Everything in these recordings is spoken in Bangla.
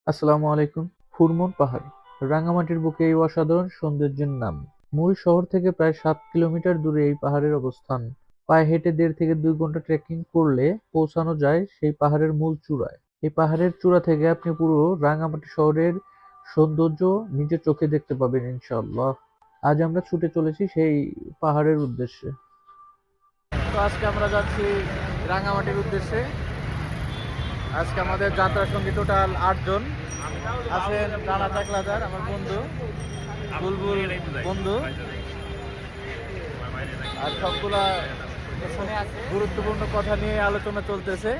আসসালামু আলাইকুম। ফুরমন পাহাড় রাঙামাটির বুকে এই অসাধারণ সৌন্দর্যের নাম। মূল শহর থেকে প্রায় ৭ কিলোমিটার দূরে এই পাহাড়ের অবস্থান। পায়ে হেঁটে ১.৫ থেকে ২ ঘন্টা ট্রেকিং করলে পৌঁছানো যায় সেই পাহাড়ের মূল চূড়ায়। এই পাহাড়ের চূড়া থেকে আপনি পুরো রাঙামাটি শহরের সৌন্দর্য নিজের চোখে দেখতে পাবেন ইনশাআল্লাহ। আজ আমরা ছুটে চলেছি সেই পাহাড়ের উদ্দেশ্যে। তো আজকে আমরা যাচ্ছি রাঙামাটির উদ্দেশ্যে। আজকে আমাদের যাত্রা সঙ্গী টোটাল ৮ জন আছেন। রানা চাকলাদার আমার বন্ধু, বুলবুল বন্ধু, আর সবগুলা গুরুত্বপূর্ণ কথা নিয়ে আলোচনা চলতেছে।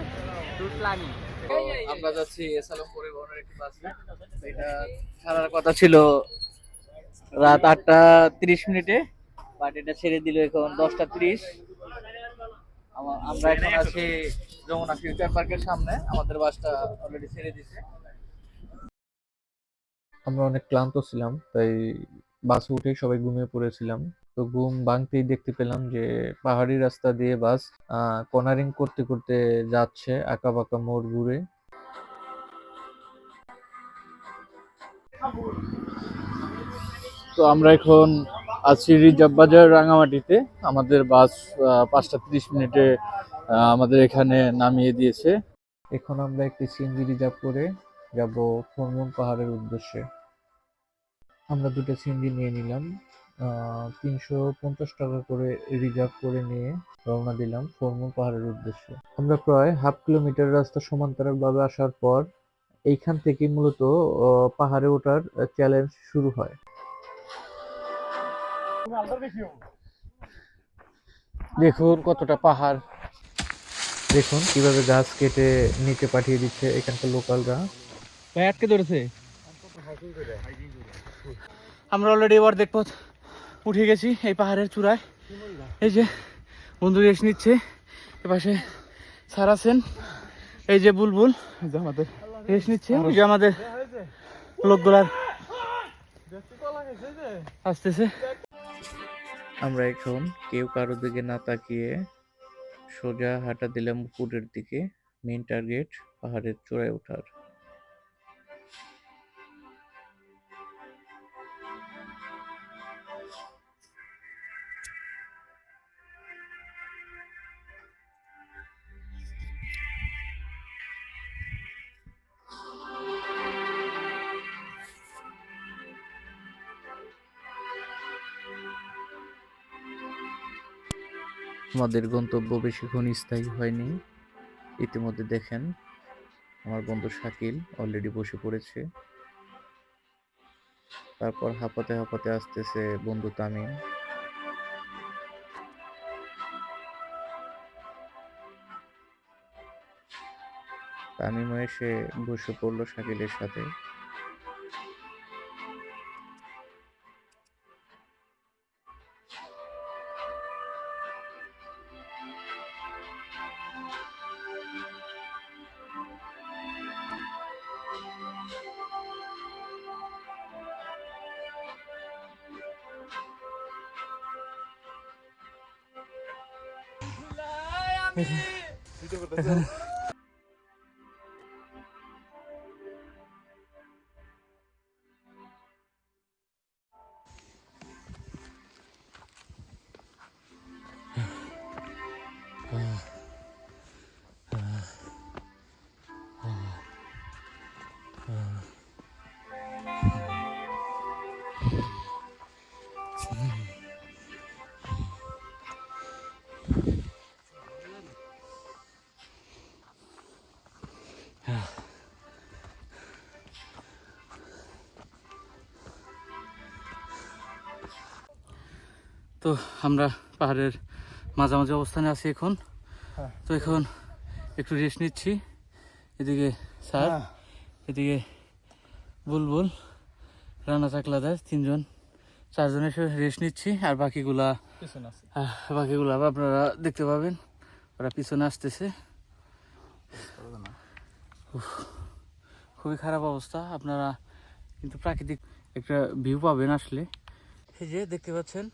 আমরা যাচ্ছি এসালাম পরিবহনের একটি বাসে। এটা ছাড়ার কথা ছিল রাত ৮টা ৩০ মিনিটে, বাট এটা ছেড়ে দিল এখন 10টা ৩০। আমরা এখন আছি যমুনা ফিউচার পার্কের সামনে। আমাদের বাসটা অলরেডি ছেড়ে দিছে। আমরা অনেক ক্লান্ত ছিলাম, তাই বাসে উঠেই সবাই ঘুমিয়ে পড়েছিলাম। তো ঘুম ভাঙতেই দেখতে পেলাম যে পাহাড়ি রাস্তা দিয়ে বাস কর্নারিং করতে করতে যাচ্ছে আঁকা বাঁকা মোড় ঘুরে। তো আমরা এখন আছি রিজার্ভ বাজার রাঙামাটিতে। আমাদের বাস 5টা 30 মিনিটে আমাদের এখানে নামিয়ে দিয়েছে। এখন আমরা একটি সিএনজি রিজার্ভ করে যাব ফুরমন পাহাড়ের উদ্দেশ্যে। আমরা দুটো সিএনজি নিয়ে নিলাম। ৩৫০ টাকা করে রিজার্ভ করে নিয়ে রওনা দিলাম ফুরমন পাহাড়ের উদ্দেশ্যে। আমরা প্রায় হাফ কিলোমিটার রাস্তা সমান্তরালভাবে আসার পর এইখান থেকে মূলত পাহাড়ে ওঠার চ্যালেঞ্জ শুরু হয়। দেখুন কতটা পাহাড়, দেখুন কিভাবে গাছ কেটে নিচে পাঠিয়ে দিচ্ছে এখানকার লোকালরা। ভাই আটকে ধরেছে। আমরা অলরেডি এবার দেখবো উঠে গেছি এই পাহাড়ের চূড়ায়। এই যে বন্ধু রেস্ট নিচ্ছে, এপাশে স্যার আছেন, এই যে বুলবুল আমাদের রেস্ট নিচ্ছে, ওই যে আমাদের লোকগুলার আসতেছে। আমরা এখন কেউ কারোর দিকে না তাকিয়ে সোজা হাঁটা দিলাম উপরের দিকে। মেইন টার্গেট পাহাড়ের চূড়ায় ওঠার। আমাদের গন্তব্য বেশিক্ষণ স্থায়ী হয়নি। ইতিমধ্যে দেখেন আমার বন্ধু শাকিল অলরেডি বসে পড়েছে। তারপর হাঁপাতে হাঁপাতে আসতেছে বন্ধু তামিম। তামিমও এসে বসে পড়লো শাকিলের সাথে। তো আমরা পাহাড়ের মাঝামাঝি অবস্থানে আছি এখন। তো এখন একটু রেস্ট নিচ্ছি। এদিকে স্যার, এদিকে বুলবুল, রানা চাকলাদার, 4জন এসে রেস্ট নিচ্ছি। আর বাকিগুলা আপনারা দেখতে পাবেন, ওরা পিছনে আসতেছে। খুবই খারাপ অবস্থা, আপনারা কিন্তু প্রাকৃতিক একটা ভিউ পাবেন আসলে। এই যে দেখতে পাচ্ছেন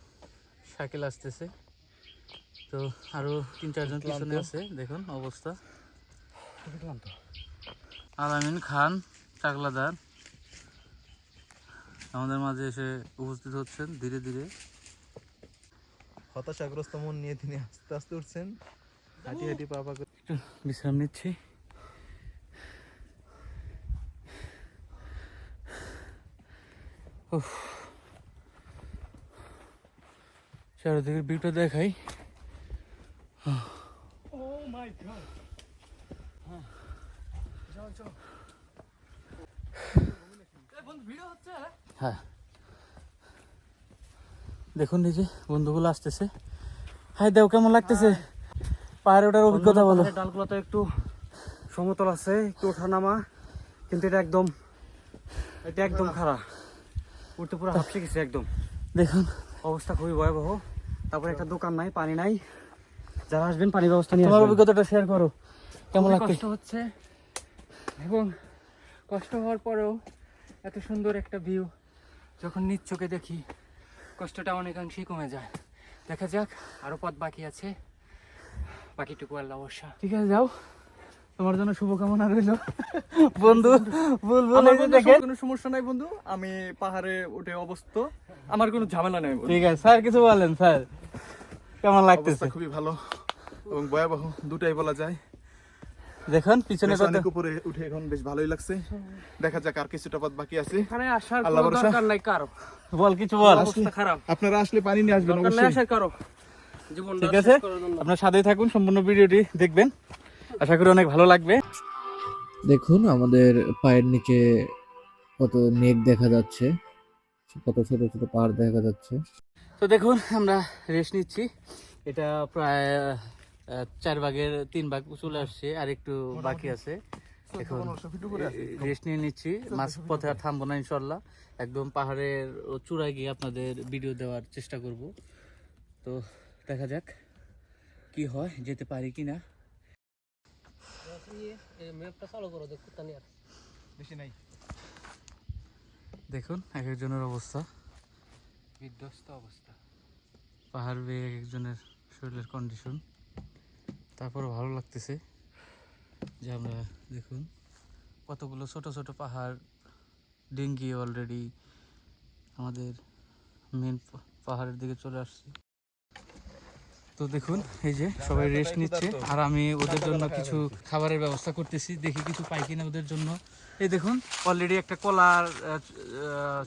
শাকিল আসতেছে, তো আরো 3-4জন পিছনে আছে। দেখুন অবস্থা। আলামিন খান চাকলাদার আমাদের মাঝে এসে উপস্থিত হচ্ছেন ধীরে ধীরে। হতাশাগ্রস্ত মন নিয়ে তিনি আস্তে আস্তে উঠছেন, হাঁটি হাঁটি পা পা করে। একটু বিশ্রাম নিচ্ছি। উফ, চারিদিকের ভিউটা দেখাই। হ্যাঁ, দেখুন এই যে বন্ধুগুলো আসতেছে। হাই দেও, কেমন লাগতেছে পাহাড়ে ওঠার অভিজ্ঞতা বলো? ডালগুলো তো একটু সমতল আছে, একটু ওঠানামা, কিন্তু এটা একদম খারাপ। উঠতে পুরো হাঁপসে গেছে একদম, দেখুন অবস্থা খুবই ভয়াবহ। তারপরে একটা দোকান নাই, পানি নাই। যারা আসবেন পানি ব্যবস্থা নিয়ে তোমার আসবেন। অভিজ্ঞতাটা শেয়ার করো, কেমন খুবই লাগছে? কষ্ট হচ্ছে, এবং কষ্ট হওয়ার পরেও এত সুন্দর একটা ভিউ যখন নিজ চোখে দেখি, কষ্টটা অনেকাংশেই কমে যায়। দেখা যাক, আরো পথ বাকি আছে, বাকিটুকু আল্লাহ ভরসা। ঠিক আছে, যাও, তোমার জন্য শুভকামনা রইল। বন্ধু বলবো আমার এই যে বন্ধু দেখেন। কোনো সমস্যা নাই বন্ধু, আমি পাহাড়ে উঠে অবস্থ, আমার কোনো ঝামেলা নেই বন্ধু। ঠিক আছে স্যার, কিছু বলেন স্যার, কেমন লাগতেছে? অবস্থা খুবই ভালো এবং ভয়াবহ, দুটাই বলা যায়। দেখুন পিছনে বেশ কত অনেক উপরে উঠে এখন বেশ ভালোই লাগছে। দেখা যাক আর কিছুটা পথ বাকি আছে। এখানে আসার আল্লাহ কোনো ভরসা। দরকার নাই কারো, বল, কিছু বল। অবস্থা খারাপ, আপনারা আসলে পানি নিয়ে আসবেন দরকার নাই অবশ্যই। আসার কারো, জীবনটা ঠিক আছে, শেষ করার জন্য। আপনার সাথেই থাকুন, সম্পূর্ণ ভিডিওটি দেখবেন, আশা করি অনেক ভালো লাগবে। দেখুন আমাদের পায়ের নিচে কত মেঘ দেখা যাচ্ছে, কত ছোট ছোট পাহাড় দেখা যাচ্ছে। তো দেখুন আমরা রেস্ট নিচ্ছি, এটা প্রায় 4 ভাগের 3 ভাগ চলে আসছে, আর একটু বাকি আছে। এখন রেস্ট নিয়ে নিচ্ছি, মাঝ পথে আর থামবো না ইনশাল্লাহ। একদম পাহাড়ের চূড়ায় গিয়ে আপনাদের ভিডিও দেওয়ার চেষ্টা করব। তো দেখা যাক কি হয়, যেতে পারি কিনা। বেশি নাই। দেখুন এক একজনের অবস্থা, বিধ্বস্ত অবস্থা। পাহাড় বেয়ে এক একজনের শরীরের কন্ডিশন। তারপরে ভালো লাগতেছে যে আমরা দেখুন কতগুলো ছোট ছোট পাহাড় ডিঙ্গিয়ে অলরেডি আমাদের মেন পাহাড়ের দিকে চলে আসছি। তো দেখুন এই যে সবাই রেস্ট নিচ্ছে, আর আমি ওদের জন্য কিছু খাবারের ব্যবস্থা করতেছি, দেখি কিছু পাই কিনা ওদের জন্য। এই দেখুন অলরেডি একটা কলার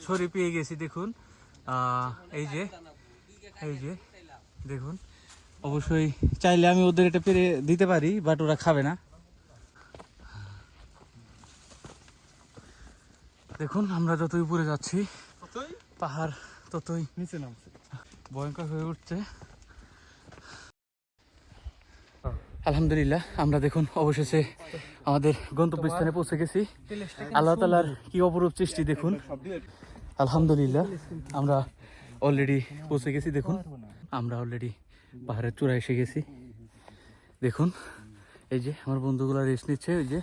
ছড়ি পেয়ে গেছি। দেখুন এই যে দেখুন, অবশ্যই চাইলে আমি ওদের এটা পেরে দিতে পারি, বাট ওরা খাবে না। দেখুন আমরা যতই উপরে যাচ্ছি পাহাড় ততই নিচে নামছে। ভয়ঙ্কর হয়ে উঠছে। আলহামদুলিল্লাহ আমরা দেখুন অবশেষে আমাদের গন্তব্যস্থানে পৌঁছে গেছি। আল্লাহ তাআলার কি অপরূপ সৃষ্টি দেখুন। আলহামদুলিল্লাহ আমরা অলরেডি পৌঁছে গেছি। দেখুন আমরা অলরেডি পাহাড়ের চূড়ায় এসে গেছি। দেখুন এই যে আমার বন্ধুগুলো রেস্ট নিচ্ছে, ওই যে।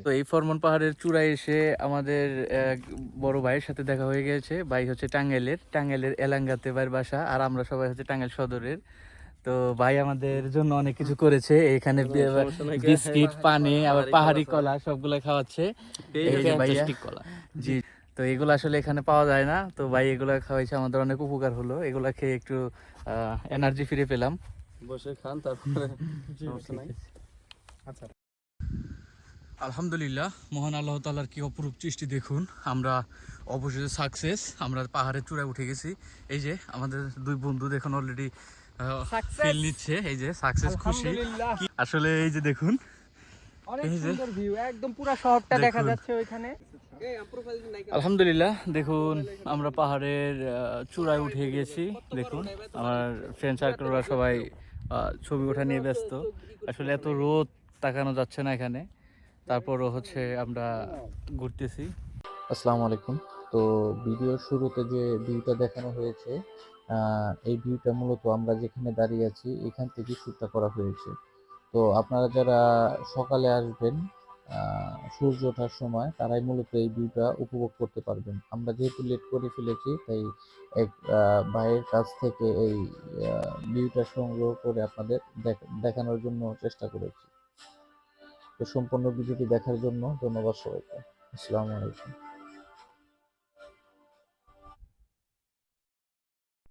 তো এই ফরমান পাহাড়ের চূড়ায় এসে আমাদের এক বড় ভাইয়ের সাথে দেখা হয়ে গেছে। ভাই হচ্ছে টাঙ্গাইলের এলাঙ্গাতে ভাইয়ের বাসা, আর আমরা সবাই হচ্ছে টাঙ্গাইল সদরের। তো ভাই আমাদের জন্য অনেক কিছু করেছে, এখানে বিস্কিট, পানি, আবার পাহাড়ি কলা সবগুলা খাওয়াচ্ছে। এই যে ভাইয়া, জি। তো এগুলো আসলে এখানে পাওয়া যায় না, তো ভাই এগুলা খাওয়াইছে, আমাদের অনেক উপকার হলো। এগুলা খেয়ে একটু এনার্জি ফিরে পেলাম। বসে খান, তারপরে সমস্যা নাই। আচ্ছা, আলহামদুলিল্লাহ, মহান আল্লাহ তাআলার কি অপরূপ সৃষ্টি দেখুন। আমরা অবশেষে সাকসেস, আমরা পাহাড়ের চূড়ায় উঠে গেছি। এই যে আমাদের দুই বন্ধু দেখুন অলরেডি ফিল নিচ্ছে, এই যে সাকসেস, খুশি। আসলে এই যে দেখুন অনেক এই যে সুন্দর ভিউ, একদম পুরো শহরটা দেখা দেখুন। যাচ্ছে ওইখানে। আলহামদুলিল্লাহ দেখুন আমরা পাহাড়ের চূড়ায় উঠে গেছি। দেখুন আমার ফ্রেন্ড সার্কেলরা সবাই ছবি ওঠা নিয়ে ব্যস্ত। আসলে এত রোদ, তাকানো যাচ্ছে না এখানে, তারপরও হচ্ছে আমরা ঘুরতেছি। আসসালামু আলাইকুম। তো ভিডিওর শুরুতে যে ভিউটা দেখানো হয়েছে, এই ভিউটা মূলত আমরা যেখানে দাঁড়িয়ে আছি এখান থেকে শ্যুটটা করা হয়েছে। তো আপনারা যারা সকালে আসবেন সূর্য ওঠার সময়, তারাই মূলত এই ভিউটা উপভোগ করতে পারবেন। আমরা যেহেতু লেট করে ফেলেছি, তাই এক ভাইয়ের কাছ থেকে এই ভিউটা সংগ্রহ করে আপনাদের দেখানোর জন্য চেষ্টা করেছি। তো সম্পূর্ণ ভিডিওটি দেখার জন্য ধন্যবাদ সবাইকে। আসসালামু আলাইকুম।